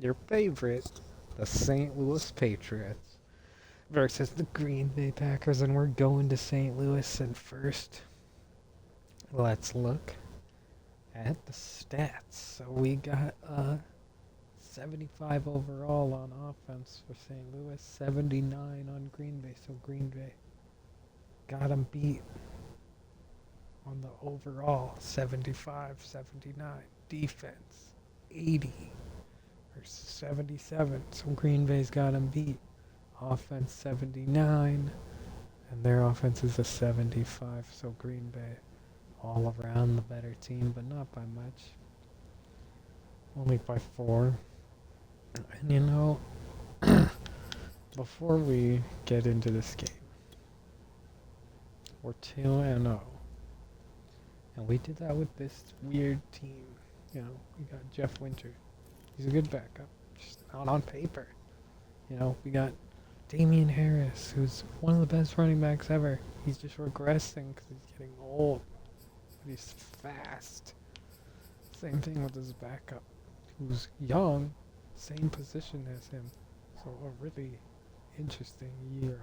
your favorite, the St. Louis Patriots, versus the Green Bay Packers, and we're going to St. Louis. And first, let's look at the stats. So we got 75 overall on offense for St. Louis, 79 on Green Bay. So Green Bay got them beat on the overall 75-79. Defense 80 versus 77. So Green Bay's got them beat. Offense 79, and their offense is a 75. So Green Bay all around the better team, but not by much. Only by 4. And before we get into this game, we're 2-0. And we did that with this weird team. We got Jeff Winter. He's a good backup, just not on paper. We got Damian Harris, who's one of the best running backs ever. He's just regressing because he's getting old. But he's fast. Same thing with his backup, who's young, same position as him. So a really interesting year.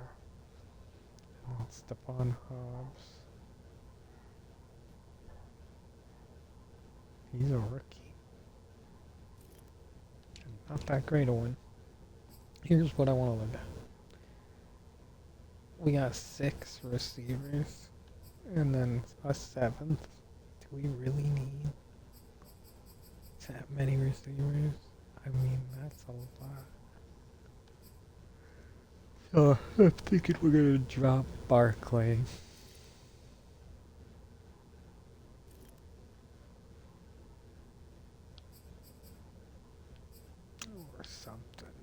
And Stephon Hobbs. He's a rookie. And not that great a one. Here's what I want to look at. We got 6 receivers, and then a 7th. Do we really need that many receivers? I mean, that's a lot. So I'm thinking we're going to drop Barkley. Or something.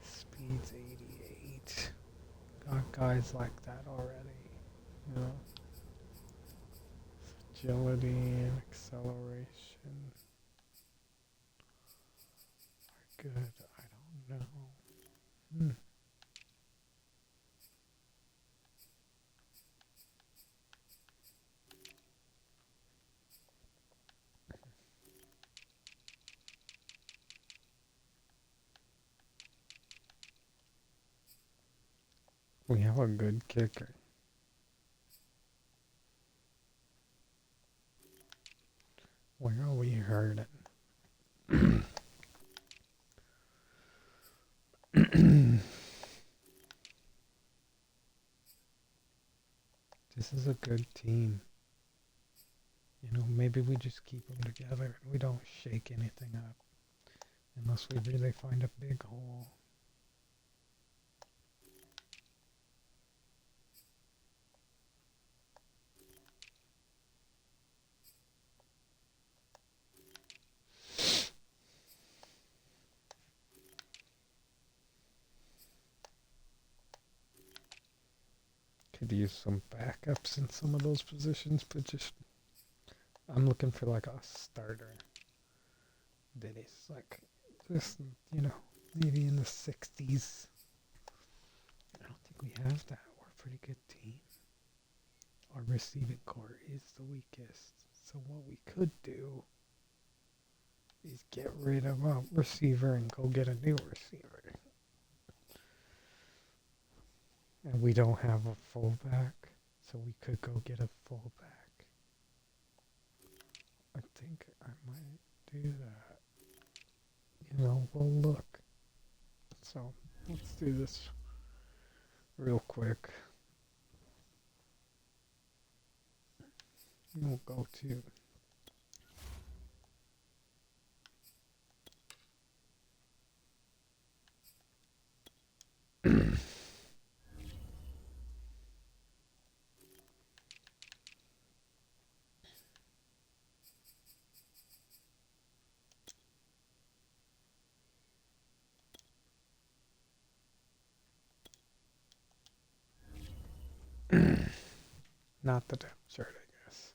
Speed's 88. Got guys like that already. Agility and acceleration are good. I don't know. We have a good kicker. Where are we hurting? This is a good team. Maybe we just keep them together and we don't shake anything up. Unless we really find a big hole. Could use some backups in some of those positions, but I'm looking for like a starter that is like just, maybe in the 60s. I don't think we have that. We're a pretty good team. Our receiving core is the weakest. So what we could do is get rid of a receiver and go get a new receiver. And we don't have a fullback, so we could go get a fullback. I think I might do that. We'll look. So let's do this real quick. We'll go to not the depth chart, I guess.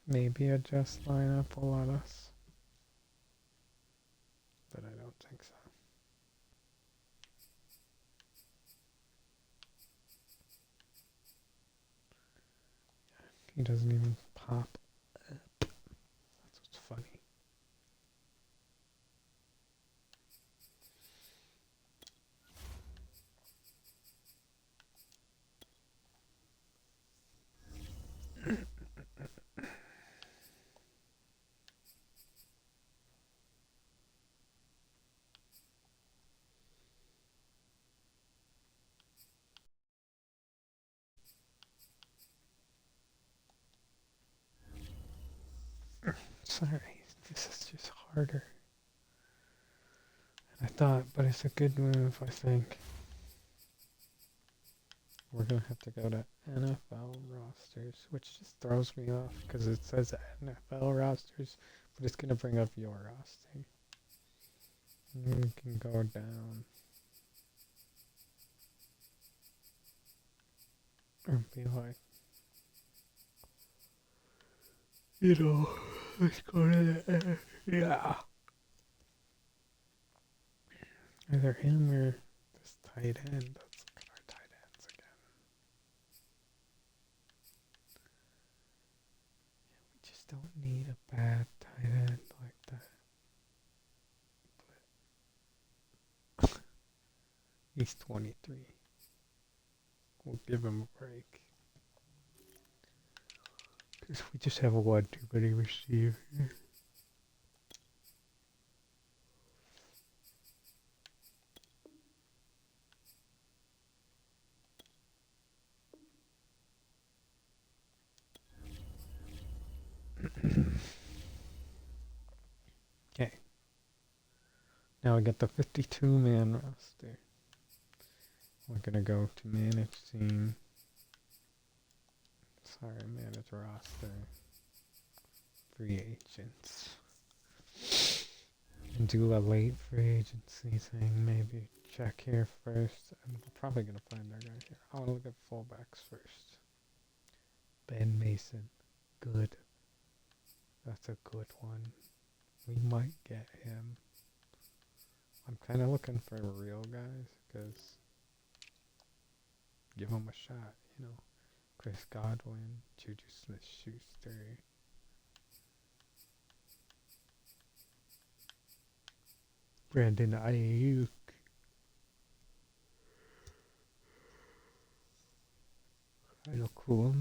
Maybe a just lineup will let us. But I don't think so. He doesn't even pop up. That's what's funny. Sorry, this is just harder. I thought, but it's a good move, I think. We're going to have to go to NFL rosters, which just throws me off because it says NFL rosters, but it's going to bring up your roster. And we can go down and be like, let's go to the, yeah. Either him or this tight end. Let's look at our tight ends again. We just don't need a bad tight end like that. He's 23. We'll give him a break. Because we just have one too many receivers. Okay. Now we got the 52-man roster. We're going to go to manage team. Sorry, manage roster. Free agents. And do a late free agency thing. Maybe check here first. I'm probably going to find our guy here. I want to look at fullbacks first. Ben Mason. Good. That's a good one. We might get him. I'm kind of looking for real guys, because give him a shot, Chris Godwin, Juju Smith-Schuster. Brandon Ayuk. Kyle Cool.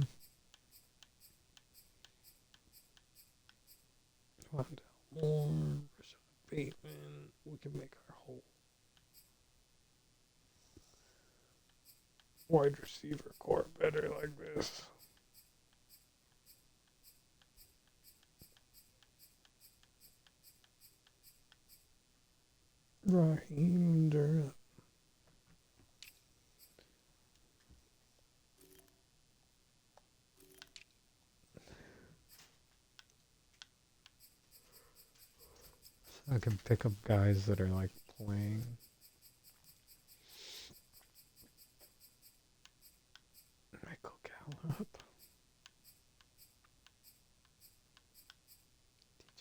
Wendell Moore, Rashad Bateman. We can make our whole wide receiver core better like this. Raheem Durham. I can pick up guys that are like playing. Michael Gallup.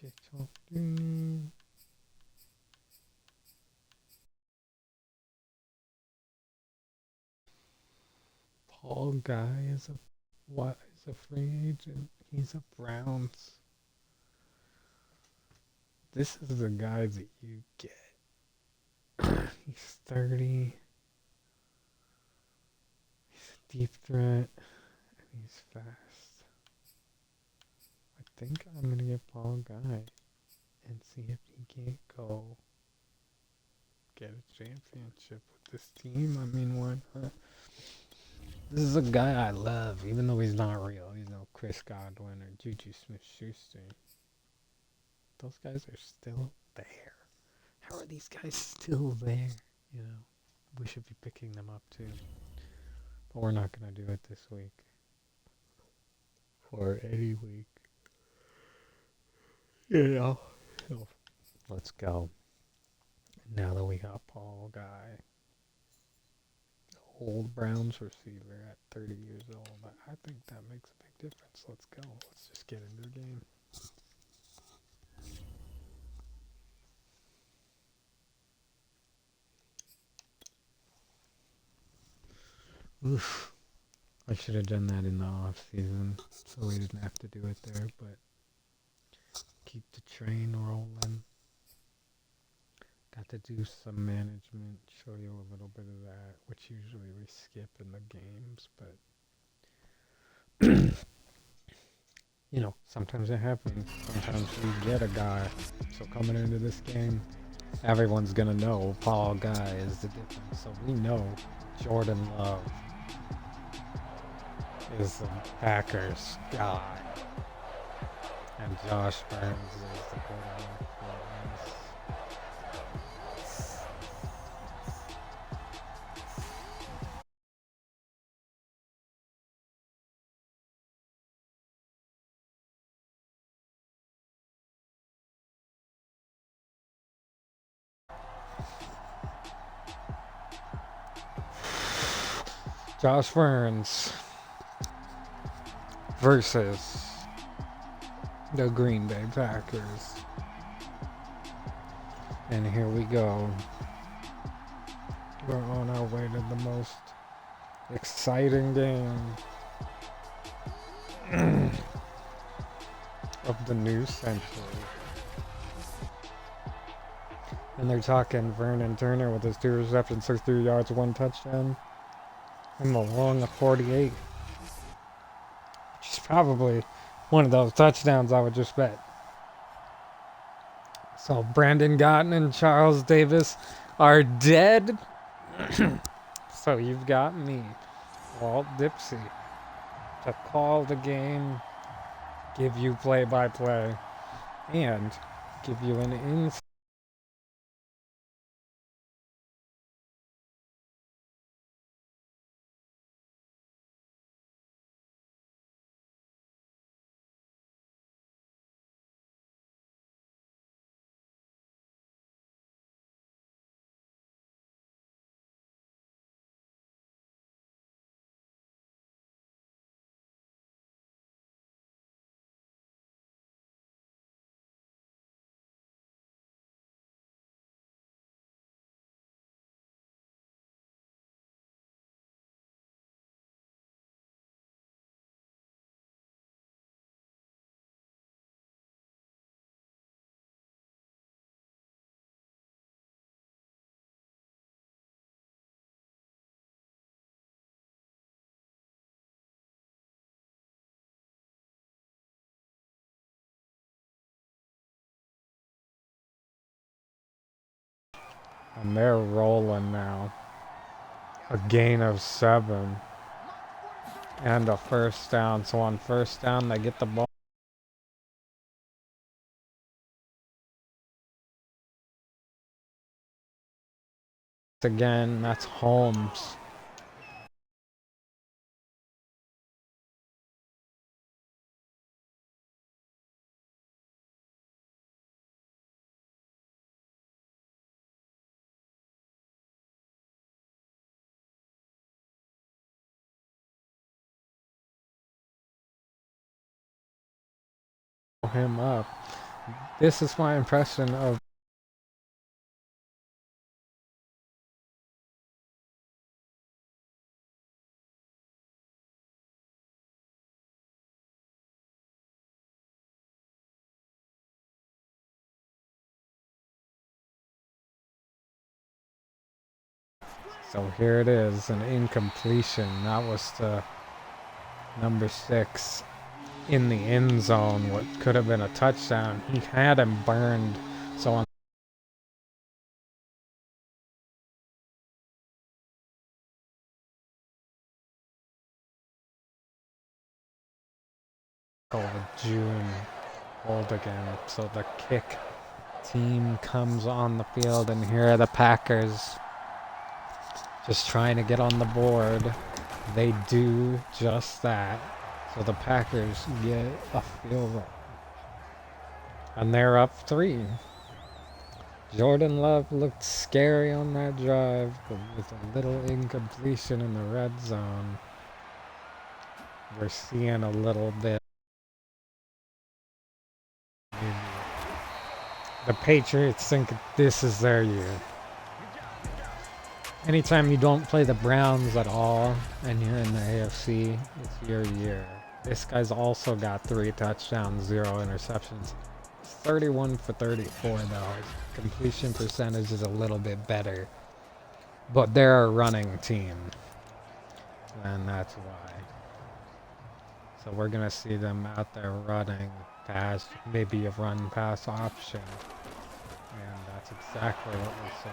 DJ Chalk. Paul Guy is a free agent. He's a Browns. This is the guy that you get. He's 30. He's a deep threat. And he's fast. I think I'm going to get Paul Guy and see if he can't go get a championship with this team. I mean, why not? This is a guy I love, even though he's not real. He's no Chris Godwin or Juju Smith-Schuster. Those guys are still there. How are these guys still there? We should be picking them up too. But we're not going to do it this week. Or any week. So, let's go. Now that we got Paul Guy, old Browns receiver at 30 years old, I think that makes a big difference. Let's go. Let's just get into the game. Oof. I should have done that in the off season, so we didn't have to do it there. But keep the train rolling. Got to do some management, show you a little bit of that, which usually we skip in the games, but sometimes it happens. Sometimes we get a guy. So coming into this game, everyone's gonna know Paul Guy is the difference. So we know Jordan Love is the Packers guy, and Josh Burns is the quarterback for us. Josh Burns versus the Green Bay Packers. And here we go. We're on our way to the most exciting game of the new century. And they're talking Vernon Turner with his 2 receptions, 63 yards, 1 touchdown. And the long of 48. Which is probably one of those touchdowns I would just bet. So Brandon Gotton and Charles Davis are dead. So you've got me, Walt Dipsey, to call the game, give you play-by-play, and give you an insight. And they're rolling now. A gain of 7. And a first down. So on first down, they get the ball. Again, that's Holmes. Him up. This is my impression of so here it is, an incompletion. That was the number 6 in the end zone. What could have been a touchdown. He had him burned. So on June hold again. So the kick team comes on the field, and here are the Packers just trying to get on the board. They do just that. So the Packers get a field goal. And they're up 3. Jordan Love looked scary on that drive, but with a little incompletion in the red zone, we're seeing a little bit. The Patriots think this is their year. Anytime you don't play the Browns at all and you're in the AFC, it's your year. This guy's also got 3 touchdowns, 0 interceptions. 31 for 34 though. His completion percentage is a little bit better. But they're a running team. And that's why. So we're going to see them out there running past, maybe a run pass option. And that's exactly what we saw.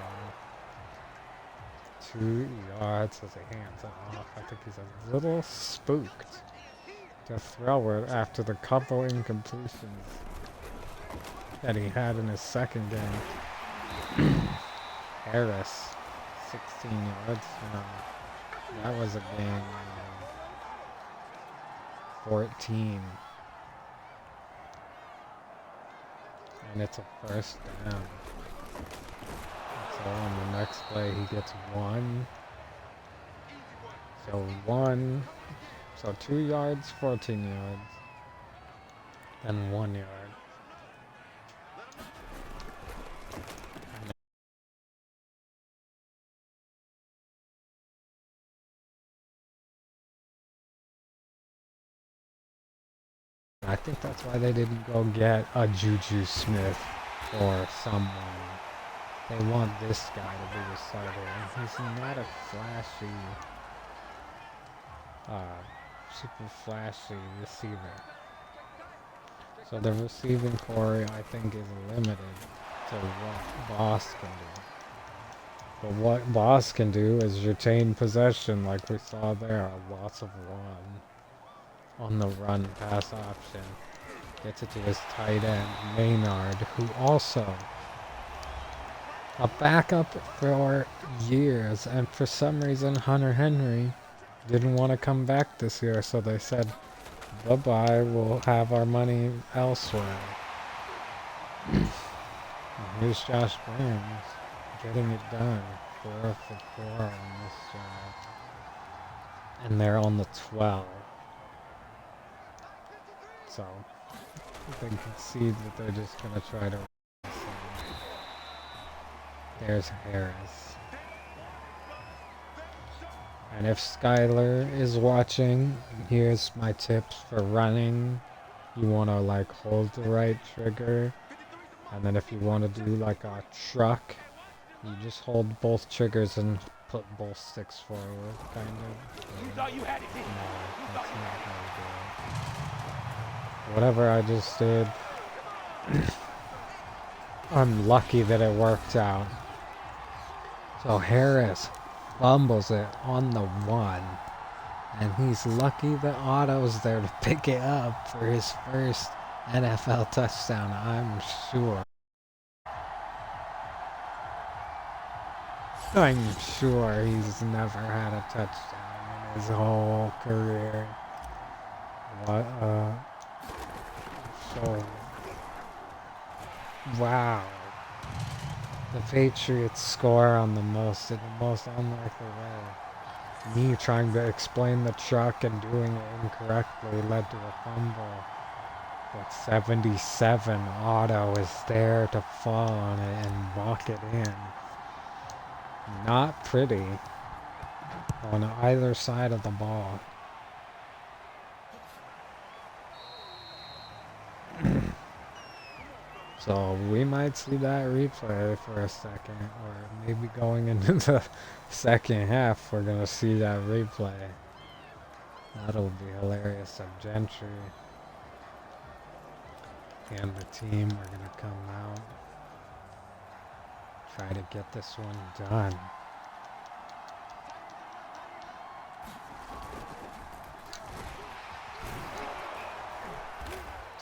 2 yards as he hands it off. I think he's a little spooked to throw it after the couple incompletions that he had in his second game. Harris, 16 yards. That was a game 14. And it's a first down. So on the next play he gets 1. So 1. So 2 yards, 14 yards. Then 1 yard. I think that's why they didn't go get a Juju Smith or someone. They want this guy to be the starter. He's not a flashy, super flashy receiver. So the receiving core, I think, is limited to what Boss can do. But what Boss can do is retain possession like we saw there. Lots of 1. On the run pass option. Gets it to his tight end, Maynard, who also a backup for years, and for some reason Hunter Henry didn't want to come back this year, so they said, bye-bye, we'll have our money elsewhere. And here's Josh Burns getting it done. 4 for 4 on this drive. And they're on the 12. So they can see that they're just going to try to. There's Harris. And if Skylar is watching, here's my tips for running. You want to like hold the right trigger. And then if you want to do like a truck, you just hold both triggers and put both sticks forward, kind of. No, that's not how you do it. Whatever I just did, I'm lucky that it worked out. So Harris fumbles it on the 1, and he's lucky that Otto's there to pick it up for his first NFL touchdown, I'm sure. I'm sure he's never had a touchdown in his whole career. What so wow. The Patriots score on the most unlikely way. Me trying to explain the truck and doing it incorrectly led to a fumble. But 77, Otto is there to fall on it and walk it in. Not pretty on either side of the ball. So we might see that replay for a second, or maybe going into the second half we're going to see that replay. That'll be hilarious if Gentry and the team are going to come out, try to get this one done.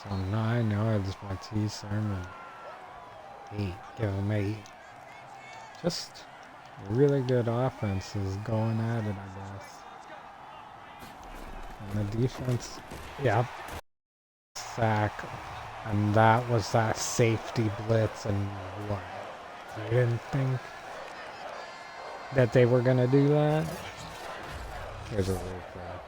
So 9 yards by T. Sermon. 8. Give him 8. Just really good offenses going at it, I guess. And the defense, yep. Sack. And that was that safety blitz, and what? You didn't think that they were going to do that? Here's a replay.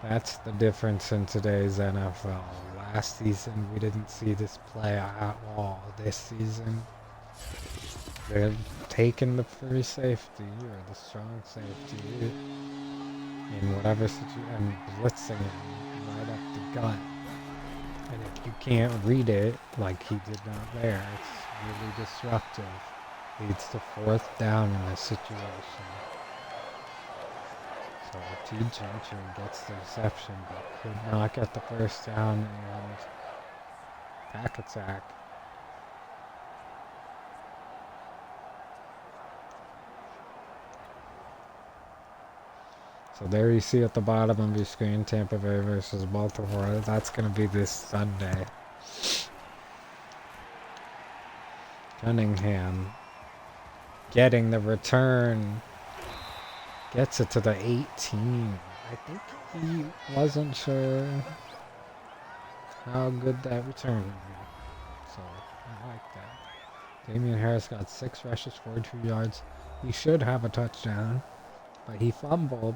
That's the difference in today's NFL. Last season, we didn't see this play at all. This season, They're taking the free safety or the strong safety in whatever situation and blitzing him right up the gut. And if you can't read it like he did not there, it's really disruptive. Leads to 4th down in this situation. So T. Gentry gets the reception, but could not get the 1st down and pack attack. So there you see at the bottom of your screen, Tampa Bay versus Baltimore. That's going to be this Sunday. Cunningham getting the return. Gets it to the 18. I think he wasn't sure how good that return would be. So I like that. Damian Harris got 6 rushes, 42 yards. He should have a touchdown, but he fumbled.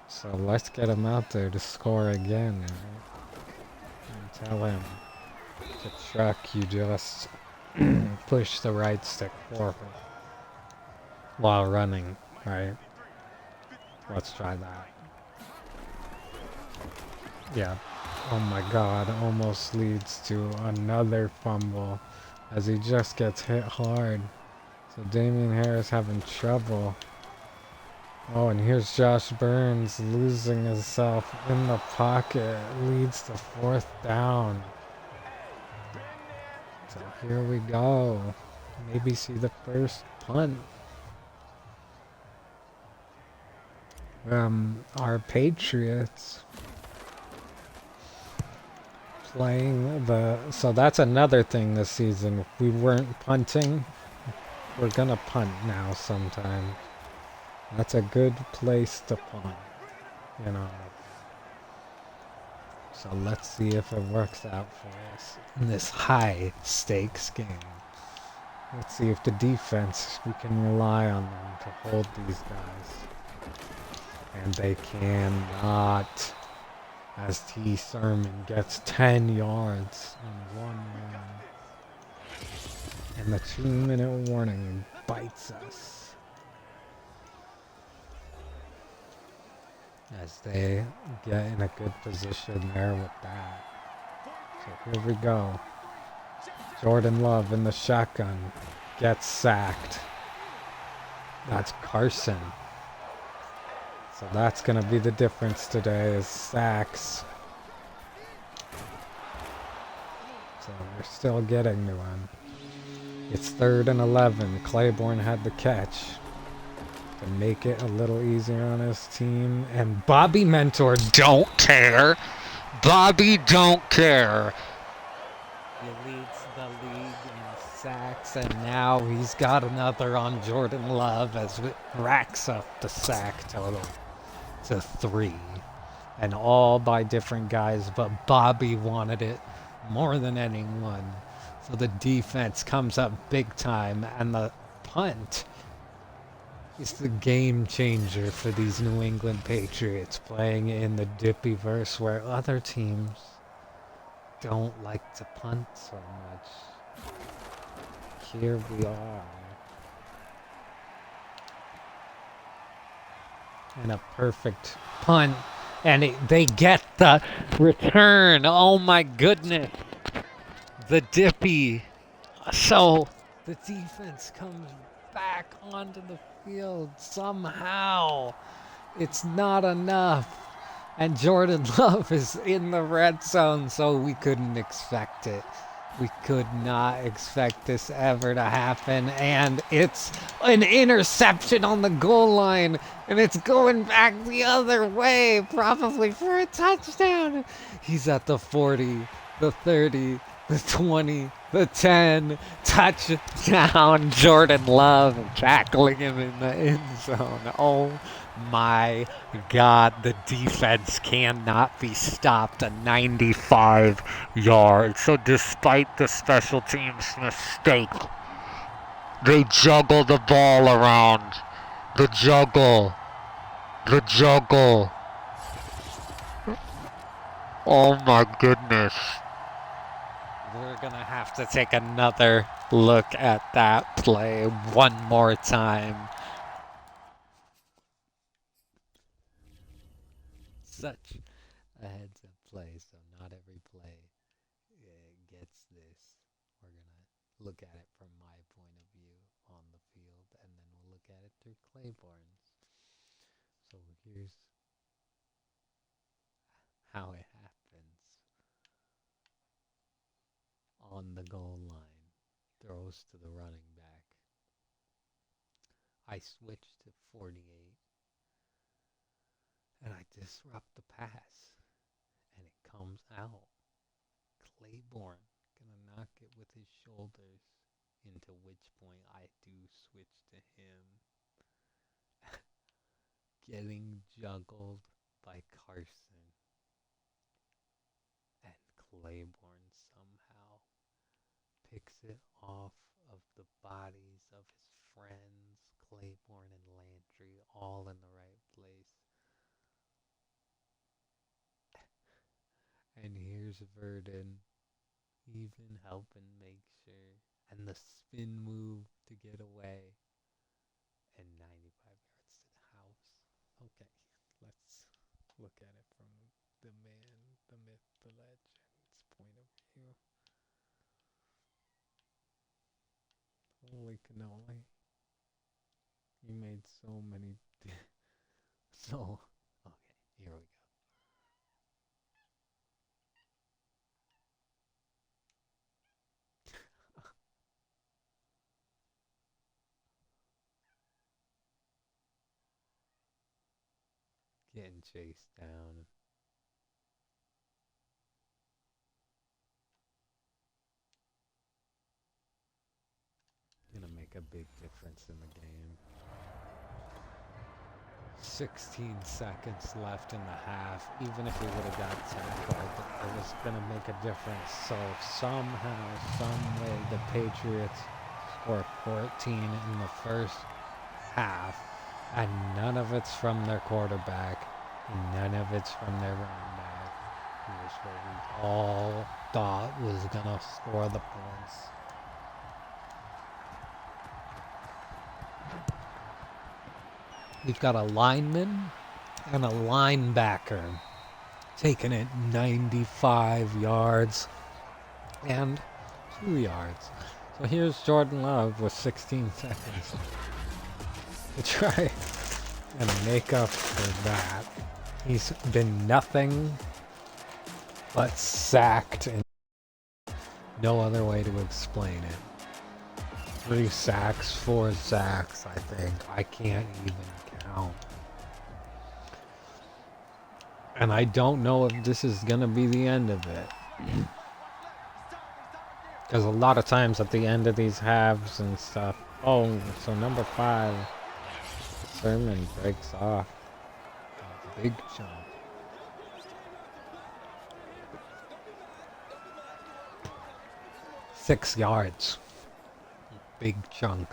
So let's get him out there to score again and tell him to truck, you just push the right stick forward while running, right? Let's try that. Yeah. Oh my god, almost leads to another fumble as he just gets hit hard. So Damian Harris having trouble. Oh, and here's Josh Burns losing himself in the pocket. Leads to 4th down. So here we go. Maybe see the first punt. Our Patriots playing so that's another thing this season. If we weren't punting, we're gonna punt now sometime. That's a good place to punt, you know. So let's see if it works out for us in this high stakes game. Let's see if the defense, we can rely on them to hold these guys. And they cannot, as T. Sermon gets 10 yards in 1 run. And the 2-minute warning bites us as they get in a good position there with that. So here we go. Jordan Love in the shotgun gets sacked. That's Carson. So that's going to be the difference today is sacks. So we're still getting to him. It's 3rd and 11. Claiborne had the catch to make it a little easier on his team. And Bobby Mentor don't care. Bobby don't care. He leads the league in sacks, and now he's got another on Jordan Love as it racks up the sack total to 3. And all by different guys, but Bobby wanted it more than anyone. So the defense comes up big time, and the punt is the game changer for these New England Patriots playing in the Dippyverse where other teams don't like to punt so much. Here we are. And a perfect punt. And they get the return. Oh my goodness. The Dippy. So the defense comes back onto the field somehow. It's not enough. And Jordan Love is in the red zone, so we couldn't expect it. We could not expect this ever to happen. And it's an interception on the goal line. And it's going back the other way, probably for a touchdown. He's at the 40, the 30, the 20, the 10. Touchdown, Jordan Love tackling him in the end zone. Oh my God, the defense cannot be stopped at 95 yards. So despite the special teams mistake, they juggle the ball around. The juggle. Oh my goodness. We're gonna have to take another look at that play one more time. Such a heads up play, so not every play gets this. We're gonna look at it from my point of view on the field, and then we'll look at it through Claiborne's. So here's how it happens. On the goal line, throws to the running back. I switch to 48, and I disrupt the pass, and it comes out. Claiborne gonna knock it with his shoulders, into which point I do switch to him. Getting juggled by Carson, and Claiborne somehow picks it off of the bodies of his friends, Claiborne and Landry, all in the right place. And here's Verdon, even helping make sure, and the spin move to get away, and 95 yards to the house. Okay, let's look at it from the man, the myth, the legend's point of view. Holy cannoli. You made so many. So, okay, here we go. Getting chased down. Gonna make a big difference in the game. 16 seconds left in the half. Even if we would have got tackled, it was gonna make a difference. So somehow, some way, the Patriots score 14 in the first half, and none of it's from their quarterback, none of it's from their running back. Here's what we all thought was gonna score the points. We've got a lineman and a linebacker taking it 95 yards and 2 yards. So here's Jordan Love with 16 seconds to try and make up for that. He's been nothing but sacked, and no other way to explain it. 3 sacks, 4 sacks, I think. I can't even count. And I don't know if this is going to be the end of it. Because a lot of times at the end of these halves and stuff. Oh, so number 5, Sermon breaks off a big chunk. Six yards. Big chunk.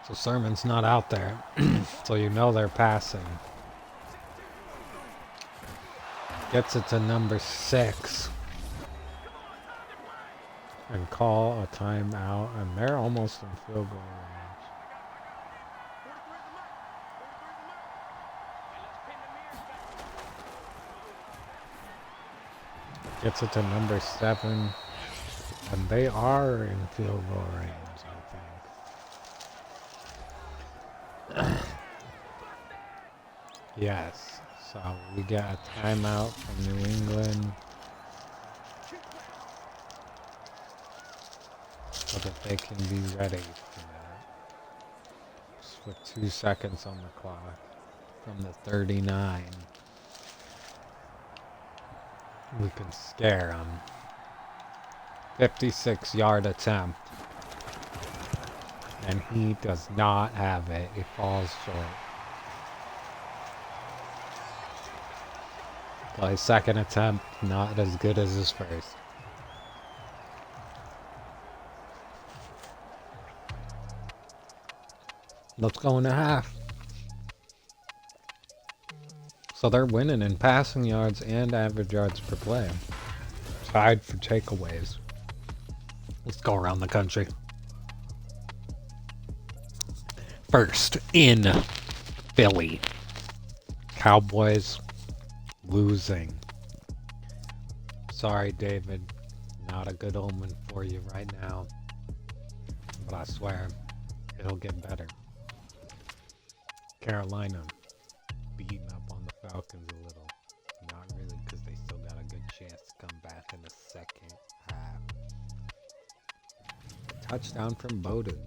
So Sermon's not out there. So you know they're passing. Gets it to number 6. And call a timeout. And they're almost in field goal range. Gets it to number 7. And they are in field goal range, I think. Yes. So we get a timeout from New England. So that they can be ready for that. Just with 2 seconds on the clock from the 39. We can scare them. 56-yard attempt. And he does not have it. He falls short. Well, his second attempt, not as good as his first. Let's go in a half. So they're winning in passing yards and average yards per play. tied for takeaways. Let's go around the country. First, in Philly, Cowboys losing. Sorry, David. Not a good omen for you right now. But I swear, it'll get better. Carolina beating up on the Falcons a little. Not really, because they still got a good chance to come back in the second half. Touchdown from Bowden.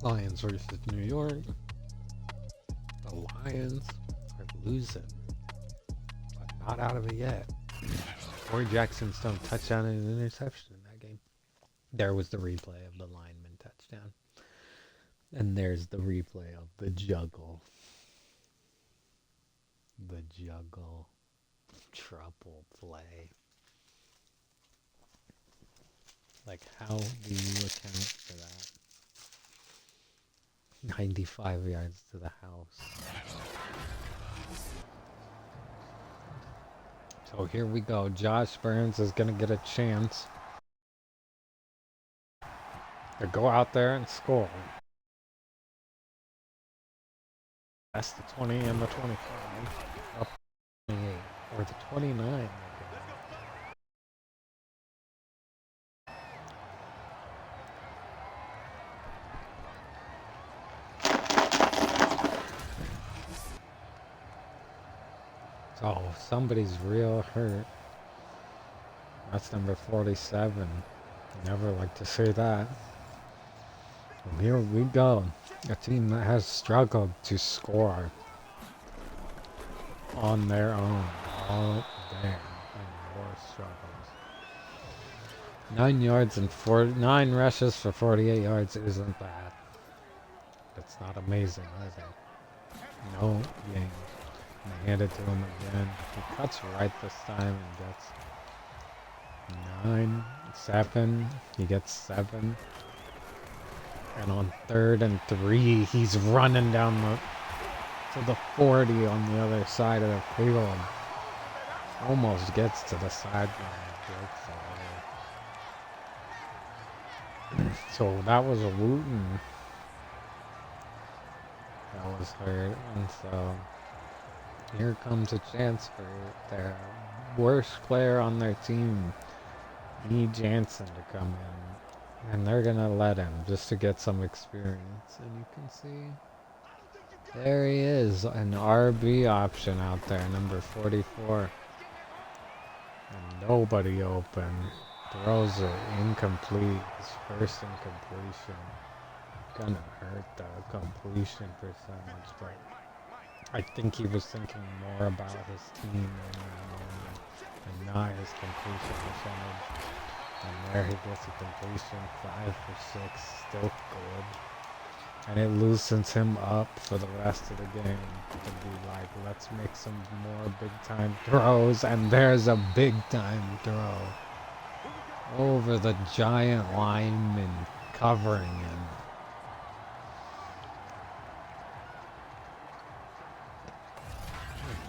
Lions versus New York. The Lions are losing, but not out of it yet. Corey Jackson's done a touchdown and an interception in that game. There was the replay of the lineman touchdown. And there's the replay of the juggle. The juggle. Trouble play. Like, how do you account for that? 95 yards to the house. So here we go. Josh Burns is going to get a chance to go out there and score. That's the 20 and the 25. Up 28. Or the 29. Oh, somebody's real hurt. That's number 47. Never like to say that. And here we go. A team that has struggled to score on their own all day. And more struggles. 9 rushes for 48 yards isn't bad. It's not amazing, is it? No games. And they hand it to him again. He cuts right this time and gets 9, 7. He gets 7. And on 3rd and 3, he's running down to the 40 on the other side of the field. Almost gets to the sideline. So that was a Wooten that was hurt, and so here comes a chance for their worst player on their team, E. Jansen, to come in. And they're going to let him just to get some experience. And you can see, there he is, an RB option out there, number 44. And nobody open. Throws it incomplete. His first incompletion. Gonna hurt the completion percentage, but I think he was thinking more about his team in that moment and not his completion percentage. And there he gets a completion, 5 for 6, still good. And it loosens him up for the rest of the game to be like, let's make some more big time throws. And there's a big time throw over the giant lineman covering him.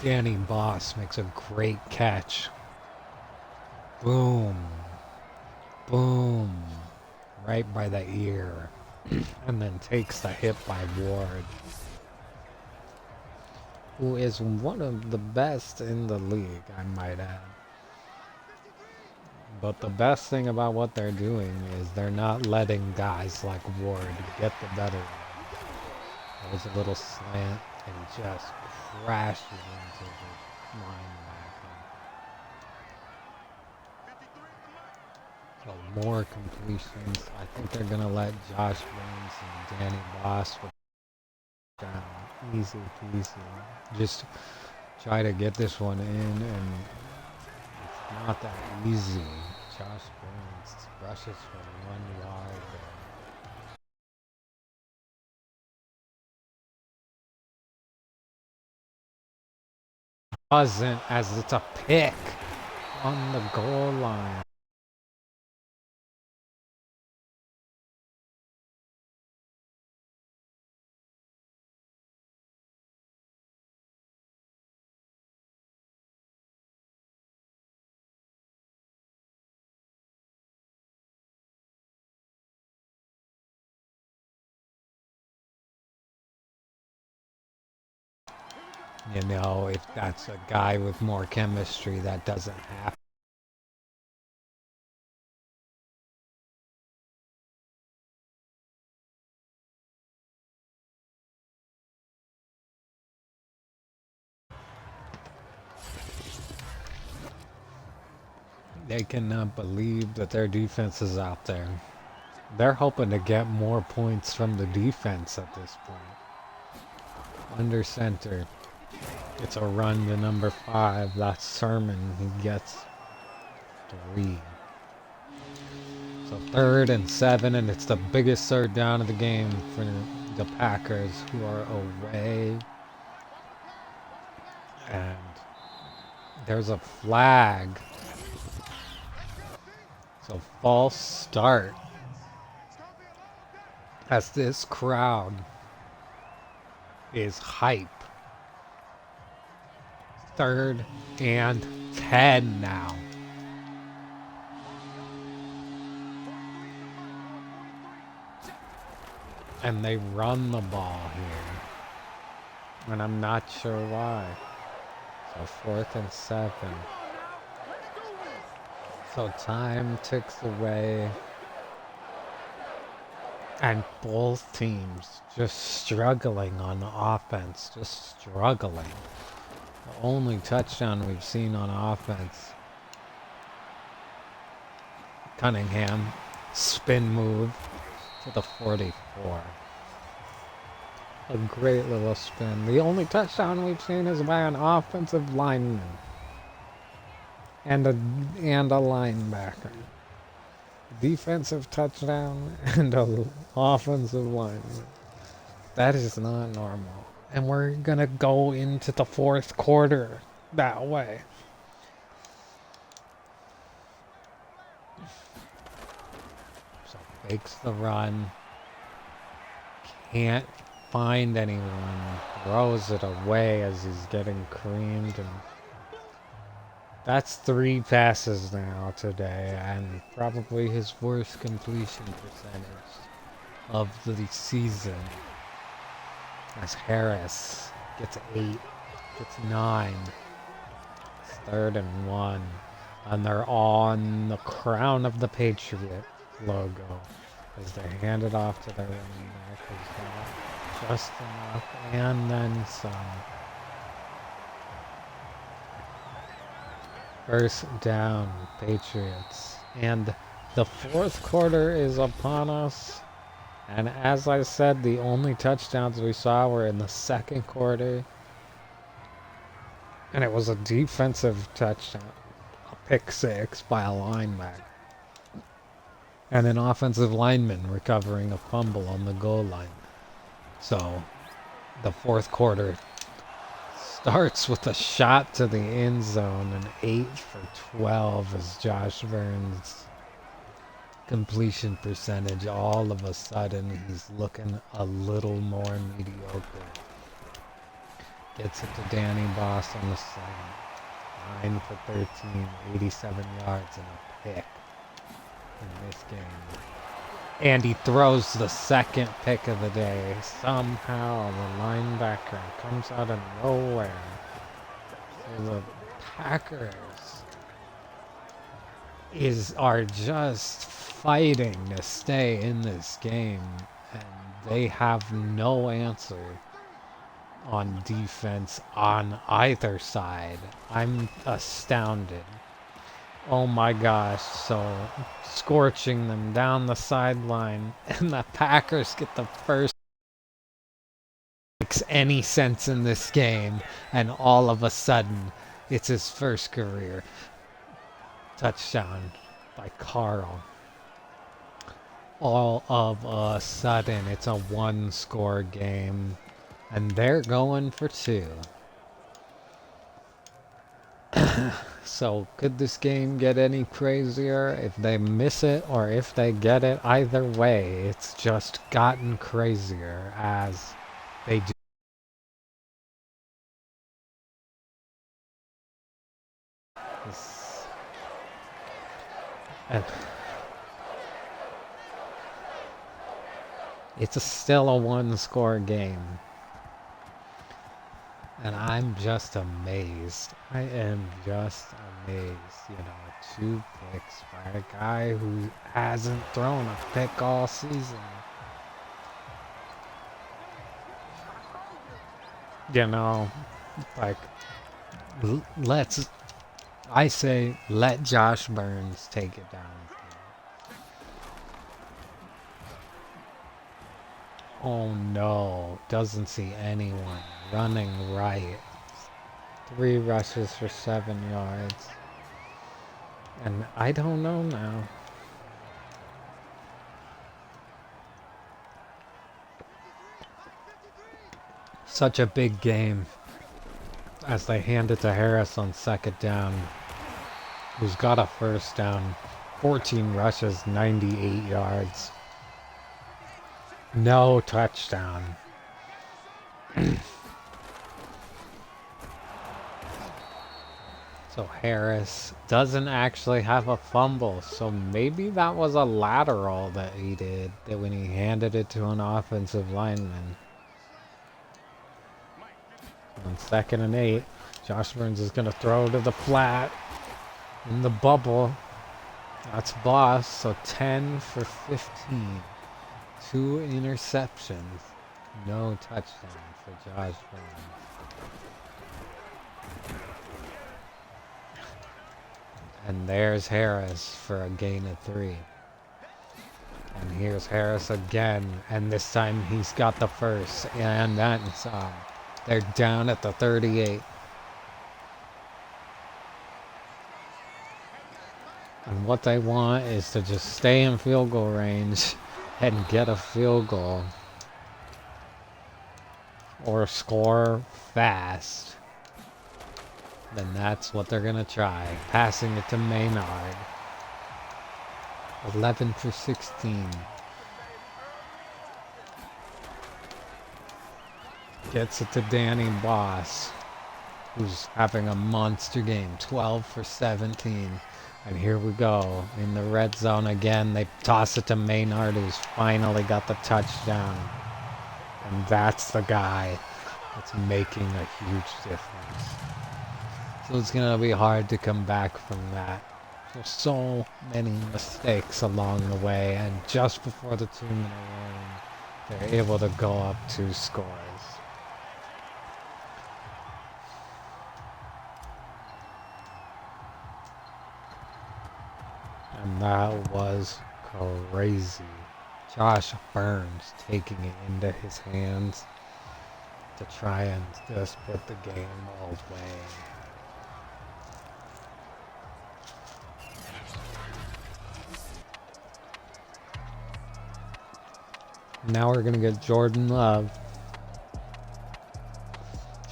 Danny Boss makes a great catch. Boom. Boom. Right by the ear. And then takes the hit by Ward, who is one of the best in the league, I might add. But the best thing about what they're doing is they're not letting guys like Ward get the better. It was a little slant and just crashes into the linebacker. So more completions. I think they're going to let Josh Burns and Danny Boss down. Easy peasy. Just try to get this one in, and it's not that easy. Josh Burns rushes for 1 yard there. Doesn't, as it's a pick on the goal line. You know, if that's a guy with more chemistry, that doesn't happen. They cannot believe that their defense is out there. They're hoping to get more points from the defense at this point. Under center. It's a run to number 5. That's Sermon. He gets 3. So 3rd and 7, and it's the biggest third down of the game for the Packers, who are away. And there's a flag. So false start. As this crowd is hype. 3rd and 10 now. And they run the ball here. And I'm not sure why. So 4th and 7. So time ticks away. And both teams just struggling on the offense. Just struggling. The only touchdown we've seen on offense. Cunningham. Spin move to the 44. A great little spin. The only touchdown we've seen is by an offensive lineman. And a linebacker. Defensive touchdown and a offensive lineman. That is not normal. And we're gonna go into the 4th quarter that way. So fakes the run. Can't find anyone. Throws it away as he's getting creamed. And that's 3 passes now today, and probably his worst completion percentage of the season. As Harris gets 8, gets 9. It's 3rd and 1. And they're on the crown of the Patriot logo as they hand it off to their running back, who's got just enough and then some. First down, Patriots. And the 4th quarter is upon us. And as I said, the only touchdowns we saw were in the 2nd quarter. And it was a defensive touchdown. A pick 6 by a linebacker. And an offensive lineman recovering a fumble on the goal line. So, the 4th quarter starts with a shot to the end zone, and 8 for 12 as Josh Burns' completion percentage. All of a sudden, he's looking a little more mediocre. Gets it to Danny Boss on the side. 9 for 13, 87 yards and a pick in this game. And he throws the 2nd pick of the day. Somehow the linebacker comes out of nowhere. So the Packers are just fighting to stay in this game. And they have no answer on defense on either side. I'm astounded. Oh my gosh, so scorching them down the sideline, and the Packers get the first. Makes any sense in this game, and all of a sudden, it's his first career touchdown by Carl. All of a sudden, it's a 1-score game, and they're going for 2. So could this game get any crazier if they miss it or if they get it? Either way, it's just gotten crazier as they do. It's still a 1-score game. And I'm just amazed. I am just amazed. You know, 2 picks by a guy who hasn't thrown a pick all season. You know, like, let's, I say, let Josh Burns take it down. Oh no, doesn't see anyone. Running right. 3 rushes for 7 yards. And I don't know now. Such a big game as they hand it to Harris on 2nd down, who's got a 1st down. 14 rushes, 98 yards. No touchdown. So Harris doesn't actually have a fumble, so maybe that was a lateral that he did, that when he handed it to an offensive lineman. On 2nd and 8, Josh Burns is going to throw to the flat in the bubble. That's boss, so 10 for 15. 2 interceptions. No touchdown for Josh Burns. And there's Harris for a gain of 3. And here's Harris again, and this time he's got the 1st, and that's they're down at the 38. And what they want is to just stay in field goal range and get a field goal. Or score fast. Then that's what they're going to try. Passing it to Maynard. 11 for 16. Gets it to Danny Boss, who's having a monster game. 12 for 17. And here we go. In the red zone again. They toss it to Maynard, who's finally got the touchdown. And that's the guy that's making a huge difference. So it's going to be hard to come back from that. So many mistakes along the way, and just before the 2-minute warning, they're able to go up 2 scores. And that was crazy. Josh Burns taking it into his hands to try and just put the game away. Now we're going to get Jordan Love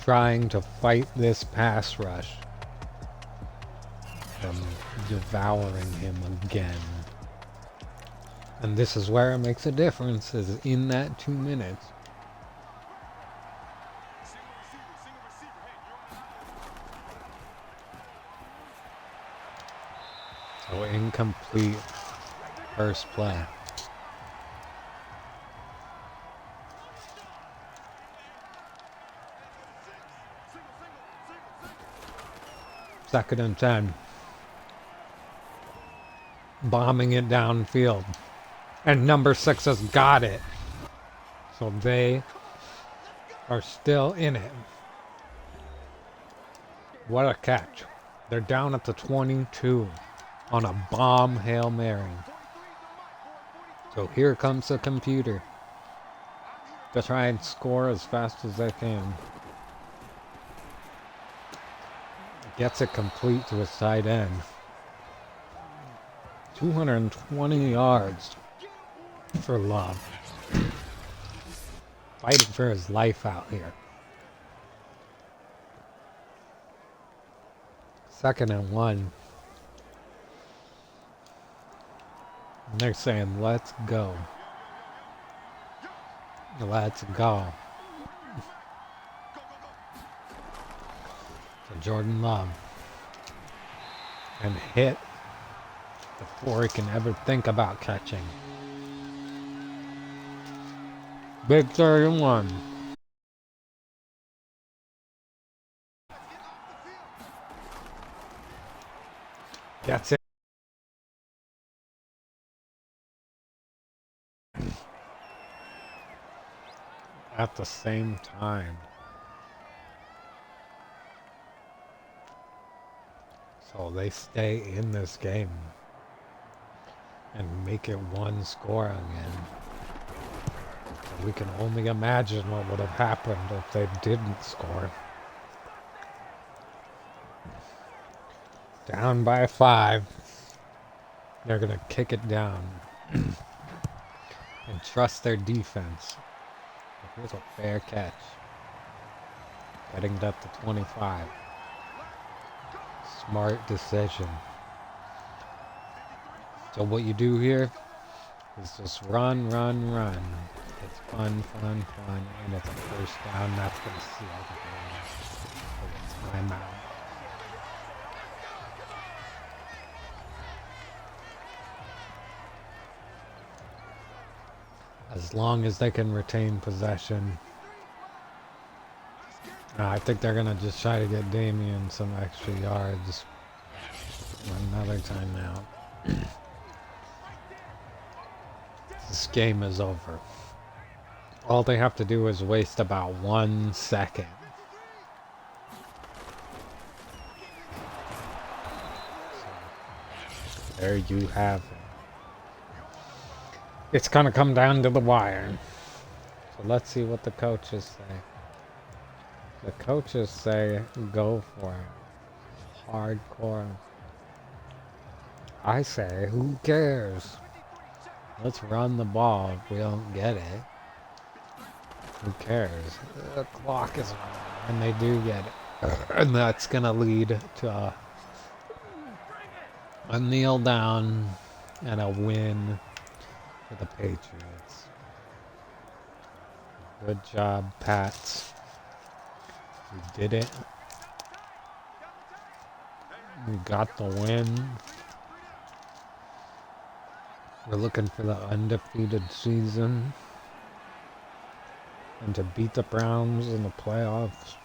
trying to fight this pass rush from devouring him again. And this is where it makes a difference, is in that 2 minutes. So incomplete first play. Second and 10. Bombing it downfield. And number 6 has got it. So they are still in it. What a catch. They're down at the 22 on a bomb Hail Mary. So here comes the computer to try and score as fast as they can. Gets it complete to his tight end. 220 yards for Love. Fighting for his life out here. 2nd and 1. And they're saying, let's go. Let's go. So Jordan Love. And hit before he can ever think about catching. Big 31. That's it. At the same time. So they stay in this game and make it one score again. And we can only imagine what would have happened if they didn't score. Down by 5. They're going to kick it down and trust their defense. Here's a fair catch. Getting it up to 25. Smart decision. So what you do here is just run, run, run. It's fun, fun, fun, and it's a first down. That's going to seal the game for the timeout. As long as they can retain possession. I think they're going to just try to get Damien some extra yards. Another timeout. This game is over. All they have to do is waste about 1 second. So, there you have it. It's going to come down to the wire. So let's see what the coaches say. The coaches say go for it. Hardcore. I say, who cares? Let's run the ball if we don't get it. Who cares? The clock is running, and they do get it. And that's going to lead to a kneel down and a win for the Patriots. Good job, Pats. We did it. We got the win. We're looking for the undefeated season. And to beat the Browns in the playoffs.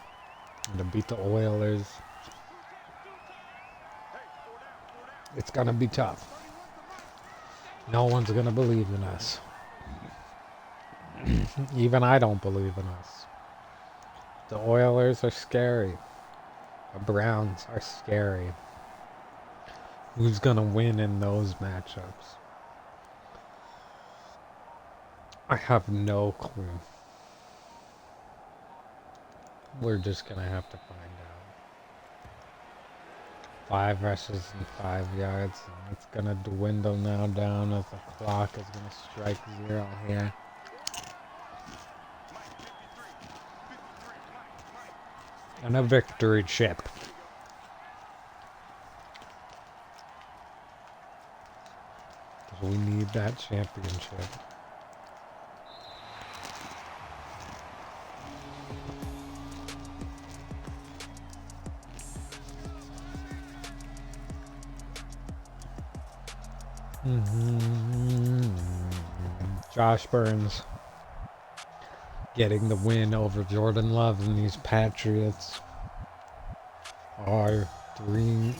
And to beat the Oilers. It's going to be tough. No one's going to believe in us. Even I don't believe in us. The Oilers are scary. The Browns are scary. Who's going to win in those matchups? I have no clue. We're just going to have to find out. 5 rushes and 5 yards. And it's going to dwindle now down as the clock is going to strike 0 here. And a victory chip. Because we need that championship. Josh Burns getting the win over Jordan Love and these Patriots are 3-0.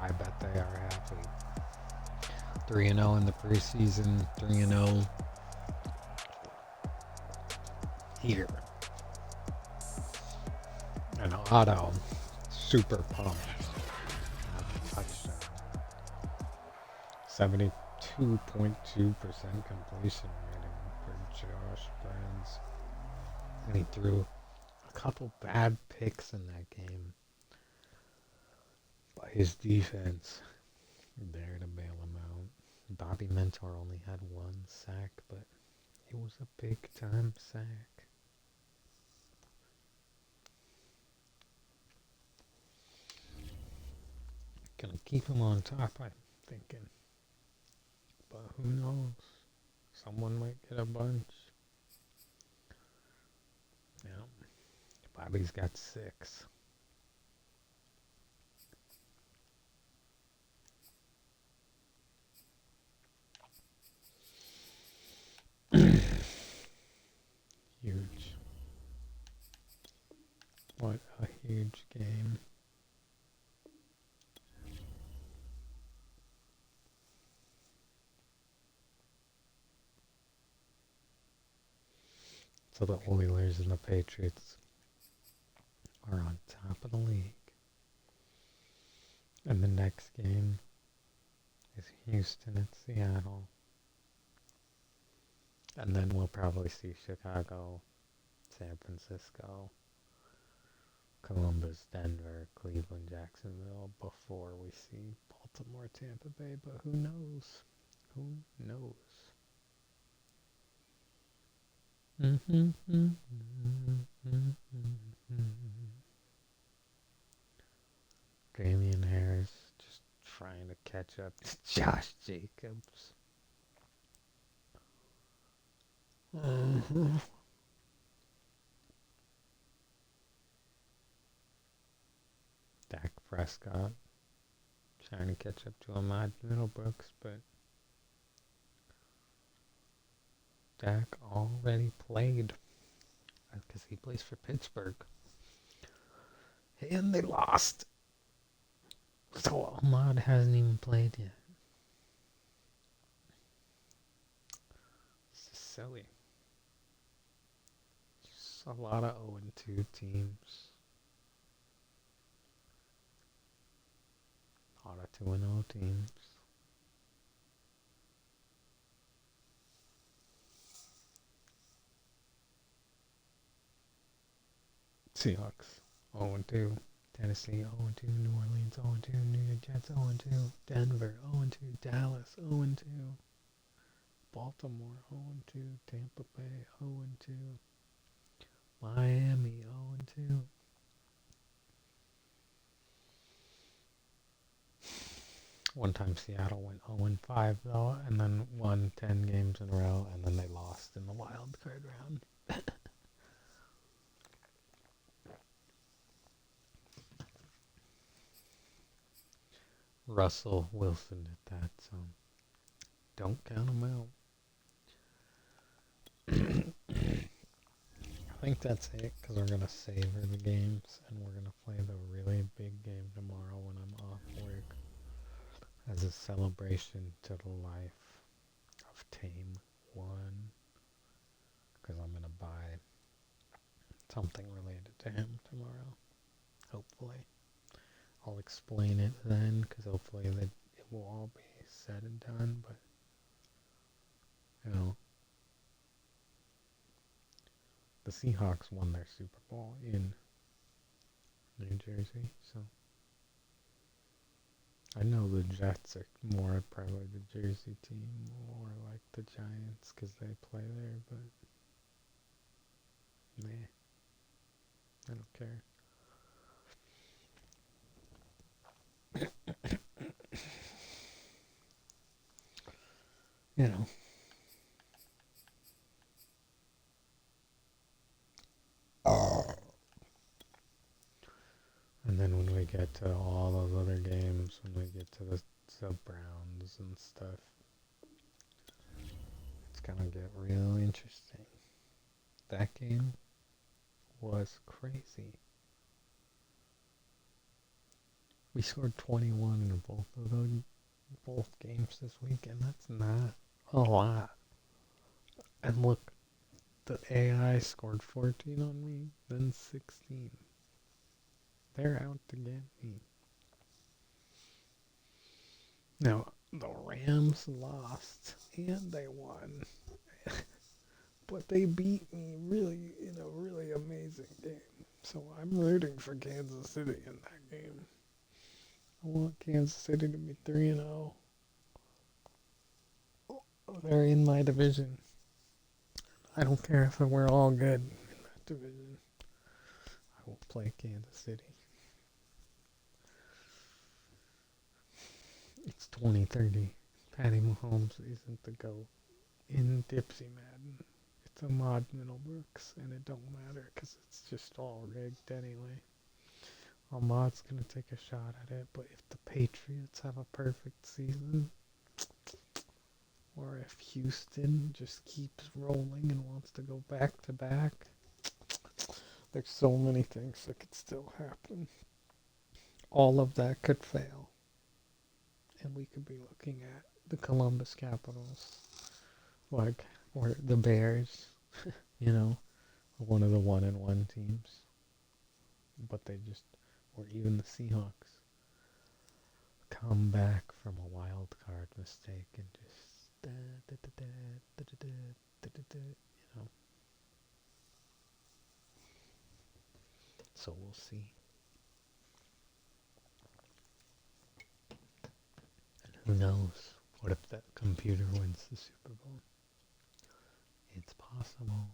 I bet they are happy. 3-0 in the preseason, 3-0 here. And Otto, super pumped. Touchdown. 72.2% completion rating for Josh Burns. And he threw a couple bad picks in that game. But his defense there to bail him out. Bobby Mentor only had 1 sack, but it was a big time sack. Gonna keep him on top, I'm thinking. But who knows? Someone might get a bunch. Yeah. Bobby's got 6. Huge. What a huge game. So the Oilers and the Patriots are on top of the league. And the next game is Houston at Seattle. And then we'll probably see Chicago, San Francisco, Columbus, Denver, Cleveland, Jacksonville before we see Baltimore, Tampa Bay. But who knows? Who knows? Damian Harris just trying to catch up to Josh Jacobs. Dak Prescott trying to catch up to Ahmad Middlebrooks, but Dak already played because he plays for Pittsburgh. And they lost. So Ahmad hasn't even played yet. It's just silly. Just a lot of 0-2 teams. A lot of 2-0 teams. Seahawks 0-2. Tennessee 0-2. New Orleans 0-2. New York Jets 0-2. Denver 0-2. Dallas 0-2. Baltimore 0-2. Tampa Bay 0-2. Miami 0-2. One time Seattle went 0-5 though, and then won 10 games in a row, and then they lost in the wild card round. Russell Wilson did that, so don't count him out. I think that's it, because we're going to savor the games, and we're going to play the really big game tomorrow when I'm off work as a celebration to the life of Tame 1, because I'm going to buy something related to him tomorrow, hopefully. I'll explain it then, because hopefully it will all be said and done, but, you know, the Seahawks won their Super Bowl in New Jersey, so I know the Jets are more probably the Jersey team, or like the Giants, because they play there, but, nah, I don't care. You know. And then when we get to all those other games, when we get to the Browns and stuff, it's gonna get real interesting. That game was crazy. We scored 21 in both games this week, and that's not a lot. And look, the AI scored 14 on me, then 16. They're out to get me. Now, the Rams lost, and they won. But they beat me really in a really amazing game. So I'm rooting for Kansas City in that game. I want Kansas City to be 3-0. They're in my division. I don't care if we're all good in that division. I will play Kansas City. It's 2030. Patty Mahomes isn't the GOAT in Dipsey Madden. It's Ahmad Middlebrooks, and it don't matter because it's just all rigged anyway. Ahmad's going to take a shot at it, but if the Patriots have a perfect season, or if Houston just keeps rolling and wants to go back to back, There's so many things that could still happen. All of that could fail. And we could be looking at the Columbus Capitals, like, or the Bears, you know, one of the 1-1 teams. But they just, or even the Seahawks, come back from a wild card mistake and just, you know. So we'll see. And who knows? What if that computer wins the Super Bowl? It's possible,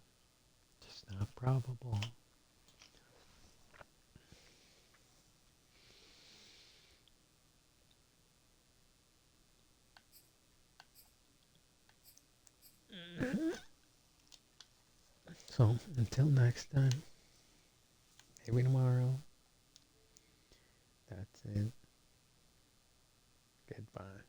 just not probable. So, until next time, maybe tomorrow, that's it. Goodbye.